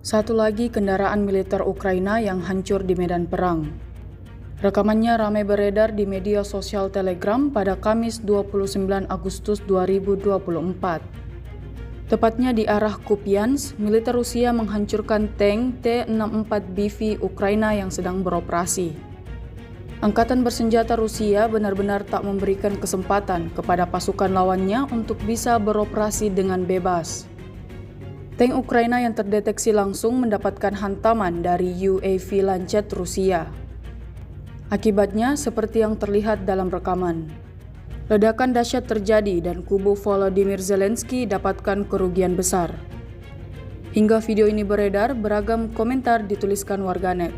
Satu lagi kendaraan militer Ukraina yang hancur di medan perang. Rekamannya ramai beredar di media sosial Telegram pada Kamis 29 Agustus 2024. Tepatnya di arah Kupiansk, militer Rusia menghancurkan tank T-64BV Ukraina yang sedang beroperasi. Angkatan bersenjata Rusia benar-benar tak memberikan kesempatan kepada pasukan lawannya untuk bisa beroperasi dengan bebas. Tank Ukraina yang terdeteksi langsung mendapatkan hantaman dari UAV Lancet Rusia. Akibatnya seperti yang terlihat dalam rekaman. Ledakan dahsyat terjadi dan kubu Volodymyr Zelensky dapatkan kerugian besar. Hingga video ini beredar, beragam komentar dituliskan warganet.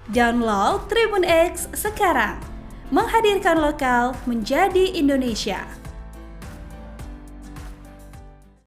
Download Tribun X sekarang, menghadirkan lokal menjadi Indonesia.